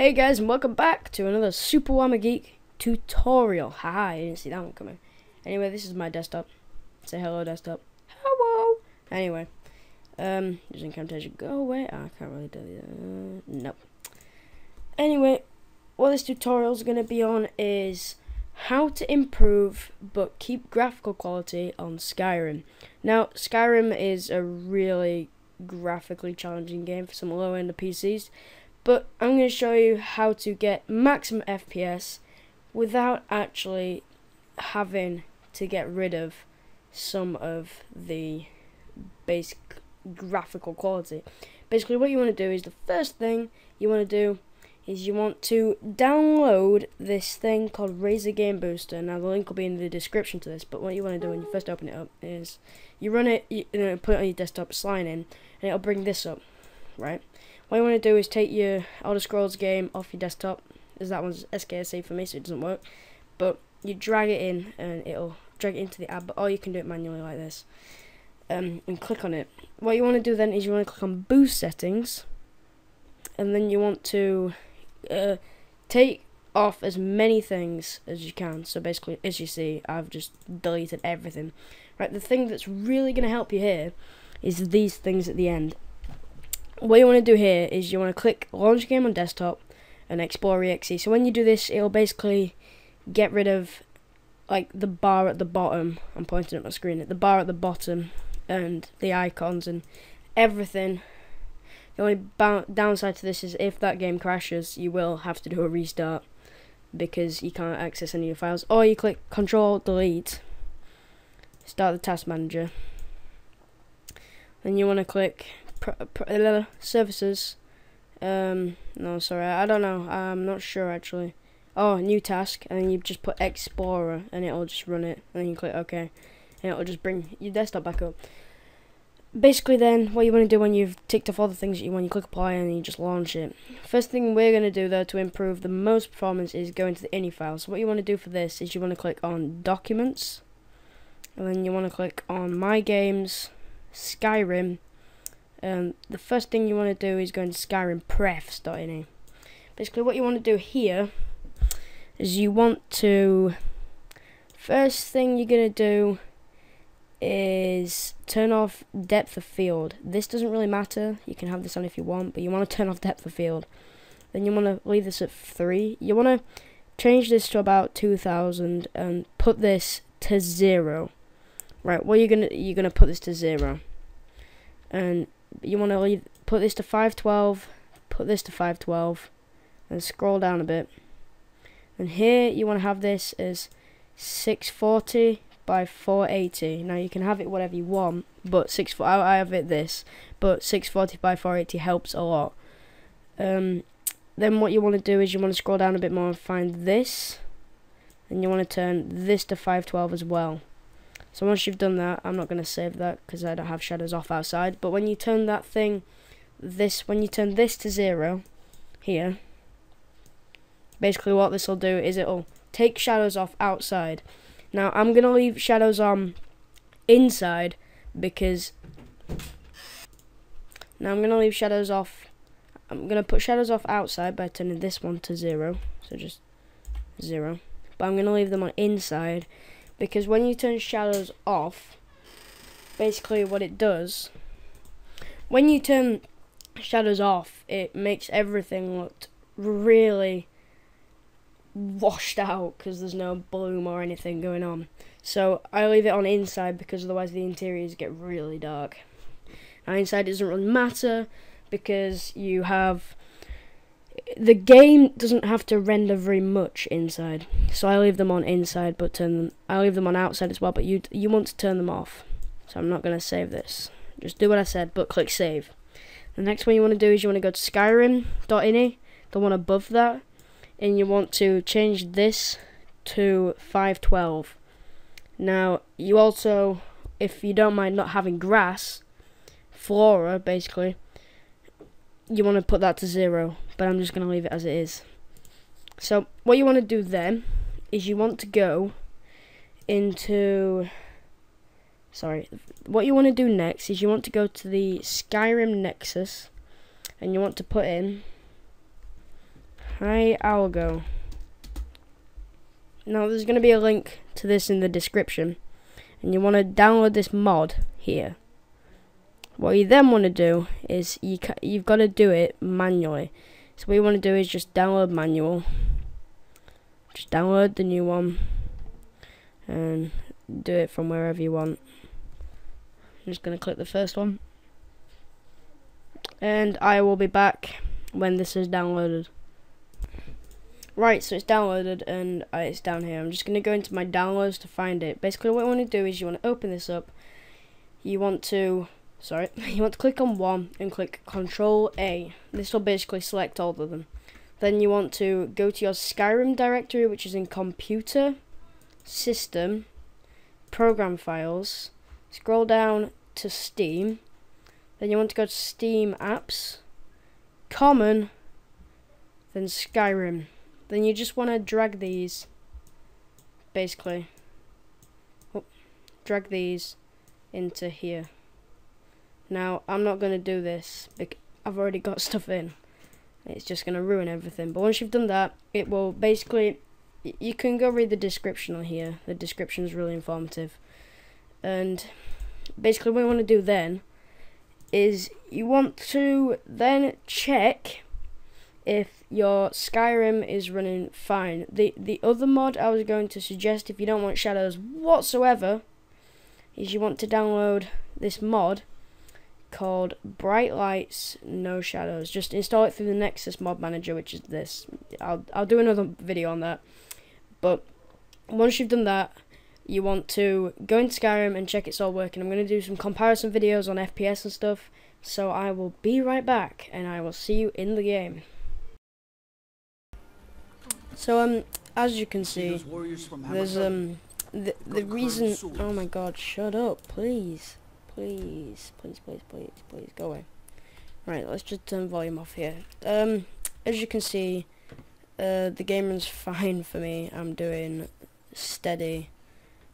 Hey guys, and welcome back to another Super Whammer Geek tutorial. Haha, I didn't see that one coming. Anyway, this is my desktop. Say hello, desktop. Hello. Anyway, using Camtasia. Go away. I can't really do that. Nope. Anyway, what this tutorial is going to be on is how to improve but keep graphical quality on Skyrim. Now, Skyrim is a really graphically challenging game for some low-end PCs. But I'm going to show you how to get maximum FPS without actually having to get rid of some of the basic graphical quality. Basically what you want to do is, the first thing you want to do is you want to download this thing called Razer Game Booster. Now the link will be in the description to this, but what you want to do when you first open it up is you run it, put it on your desktop, sign in, and it'll bring this up, right? What you want to do is take your Elder Scrolls game off your desktop, as that one's SKSA for me, so it doesn't work. But you drag it in, and it'll drag it into the app, or you can do it manually like this, and click on it. What you want to do then is you want to click on Boost Settings, and then you want to take off as many things as you can. So basically, as you see, I've just deleted everything. Right, the thing that's really going to help you here is these things at the end. What you want to do here is you want to click Launch Game on Desktop and Explore EXE. So when you do this, it'll basically get rid of like the bar at the bottom. I'm pointing at my screen at the bar at the bottom and the icons and everything. The only downside to this is if that game crashes, you will have to do a restart because you can't access any of your files. Or you click Control Delete, start the Task Manager. Then you want to click services. No, sorry, I don't know. I'm not sure actually. Oh, new task, and then you just put Explorer, and it'll just run it. And then you click OK, and it'll just bring your desktop back up. Basically, then what you want to do when you've ticked off all the things that you want, you click Apply, and you just launch it. First thing we're going to do though to improve the most performance is go into the INI file. So what you want to do for this is you want to click on Documents, and then you want to click on My Games, Skyrim. The first thing you want to do is go into Skyrim prefs.ini. Basically what you want to do here is you want to, first thing you're going to do is turn off depth of field. This doesn't really matter, you can have this on if you want, but you want to turn off depth of field. Then you want to leave this at 3. You want to change this to about 2000 and put this to 0. Right, well you're gonna put this to 0. And you want to put this to 512, put this to 512, and scroll down a bit. And here you want to have this as 640 by 480. Now you can have it whatever you want, but I have it this, but 640 by 480 helps a lot. Then what you want to do is you want to scroll down a bit more and find this, and you want to turn this to 512 as well. So once you've done that, I'm not going to save that because I don't have shadows off outside. But when you turn that thing, when you turn this to 0, here, basically what this will do is it'll take shadows off outside. Now I'm going to leave shadows on inside because, now I'm going to leave shadows off, I'm going to put shadows off outside by turning this one to 0, so just 0. But I'm going to leave them on inside. Because when you turn shadows off, basically what it does, when you turn shadows off, it makes everything look really washed out because there's no bloom or anything going on. So I leave it on inside because otherwise the interiors get really dark. Now inside doesn't really matter because you have, the game doesn't have to render very much inside, so I leave them on inside, but I leave them on outside as well. But you want to turn them off, so I'm not going to save this. Just do what I said, but click save. The next one you want to do is you want to go to Skyrim.ini, the one above that, and you want to change this to 512. Now you also, if you don't mind not having grass, flora basically, you want to put that to 0, but I'm just going to leave it as it is. So what you want to do then is you want to go into, what you want to do next is you want to go to the Skyrim Nexus, and you want to put in Hi, Algo. Now there's going to be a link to this in the description, and you want to download this mod here. What you then want to do is you've got to do it manually. So what you want to do is just download manual. Just download the new one and do it from wherever you want. I'm just going to click the first one, and I will be back when this is downloaded. Right, so it's downloaded and it's down here. I'm just going to go into my downloads to find it. Basically what you want to do is you want to open this up. You want to click on one and click Control A. This will basically select all of them. Then you want to go to your Skyrim directory, which is in Computer, System, Program Files. Scroll down to Steam. Then you want to go to Steam Apps, Common, then Skyrim. Then you just want to drag these, basically, drag these into here. Now, I'm not going to do this because I've already got stuff in. It's just going to ruin everything. But once you've done that, it will basically, you can go read the description on here. The description is really informative. And basically what you want to do then is you want to then check if your Skyrim is running fine. The other mod I was going to suggest, if you don't want shadows whatsoever, is you want to download this mod called Bright Lights No Shadows. Just install it through the Nexus mod manager, which is this. I'll do another video on that. But once you've done that, you want to go into Skyrim and check it's all working. I'm going to do some comparison videos on FPS and stuff. So I will be right back, and I will see you in the game. So as you can see, there's the reason. Oh my God! Shut up, please, please, please, please, please, please, go away. Right, let's just turn volume off here. As you can see, the game runs fine for me. I'm doing steady.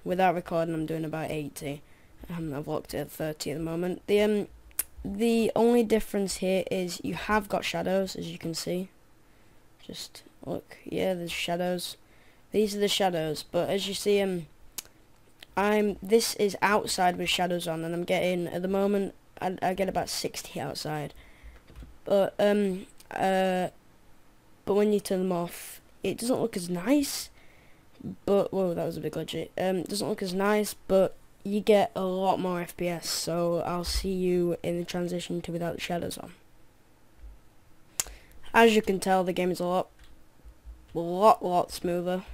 Without recording, I'm doing about 80. I've locked it at 30 at the moment. The only difference here is you have got shadows, as you can see. Just look, yeah, there's shadows. These are the shadows, but as you see, this is outside with shadows on, and I'm getting, at the moment, I get about 60 outside. But when you turn them off, it doesn't look as nice. But whoa, that was a bit glitchy. It doesn't look as nice, but you get a lot more FPS. So I'll see you in the transition to without the shadows on. As you can tell, the game is a lot smoother.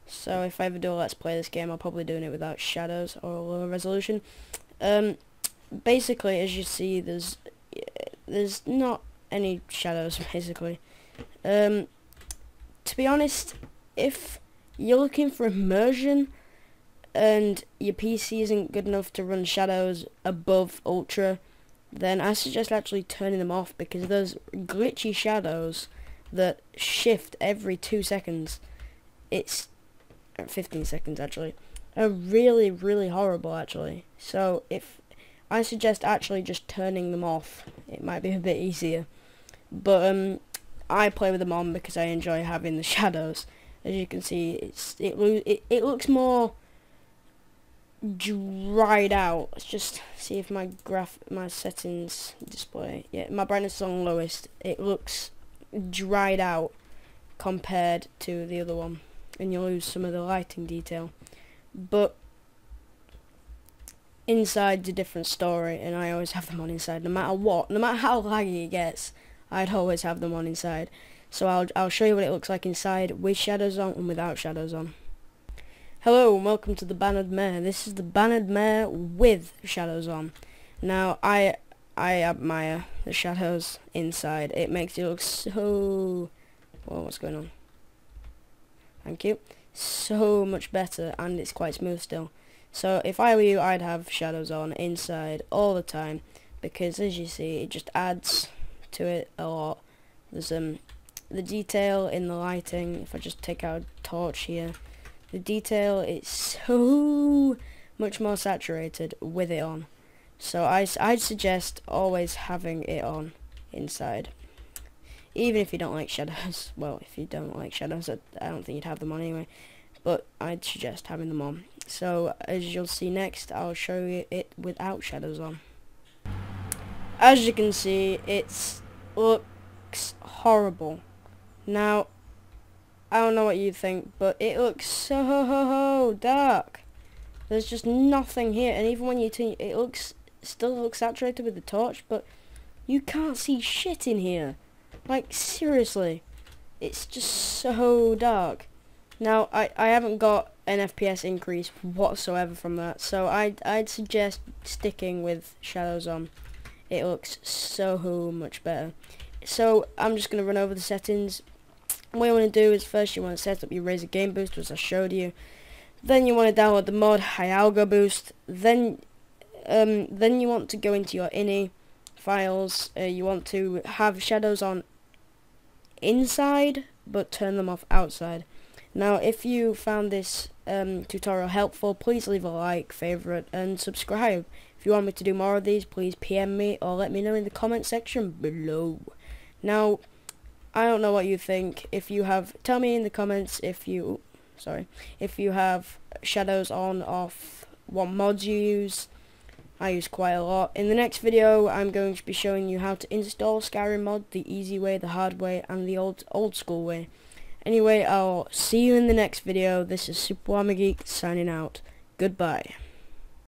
So if I ever do a let's play this game, I'll probably doing it without shadows or lower resolution. Basically, as you see, there's not any shadows basically. To be honest, if you're looking for immersion and your PC isn't good enough to run shadows above ultra, then I suggest actually turning them off, because those glitchy shadows that shift every 2 seconds, it's 15 seconds actually, are really horrible actually. So if I suggest actually just turning them off, it might be a bit easier. But I play with them on because I enjoy having the shadows. As you can see, it looks more dried out. Let's just see if my settings display. Yeah, my brightness is on lowest. It looks dried out compared to the other one, and you lose some of the lighting detail. But inside's a different story, and I always have them on inside, no matter what, no matter how laggy it gets. I'd always have them on inside. So I'll show you what it looks like inside with shadows on and without shadows on. Hello and welcome to the Bannered Mare. This is the Bannered Mare with shadows on. Now I admire the shadows inside. It makes it look so... Whoa, what's going on? Thank you. So much better, and it's quite smooth still. So if I were you, I'd have shadows on inside all the time, because as you see, it just adds to it a lot. There's the detail in the lighting. If I just take out a torch here, the detail is so much more saturated with it on. So I'd suggest always having it on inside. even if you don't like shadows. Well, if you don't like shadows, I don't think you'd have them on anyway, but I'd suggest having them on. So as you'll see next, I'll show you it without shadows on. As you can see, it looks horrible. Now, I don't know what you think, but it looks so dark. There's just nothing here, and even when you turn it, still looks saturated with the torch, but you can't see shit in here. Like, seriously, it's just so dark. Now, I haven't got an FPS increase whatsoever from that, so I'd suggest sticking with shadows on. It looks so much better. So I'm just going to run over the settings. What you want to do is first you want to set up your Razer Game Boost, as I showed you. Then you want to download the mod Hyalga Boost. Then you want to go into your ini files. You want to have shadows on inside, but turn them off outside. Now, if you found this tutorial helpful, please leave a like, favorite, and subscribe. If you want me to do more of these, please PM me or let me know in the comment section below. Now, I don't know what you think. Tell me in the comments if you have shadows on, off, what mods you use. I use quite a lot. In the next video, I'm going to be showing you how to install Skyrim mod, the easy way, the hard way, and the old school way. Anyway, I'll see you in the next video. This is Super Geek signing out. Goodbye.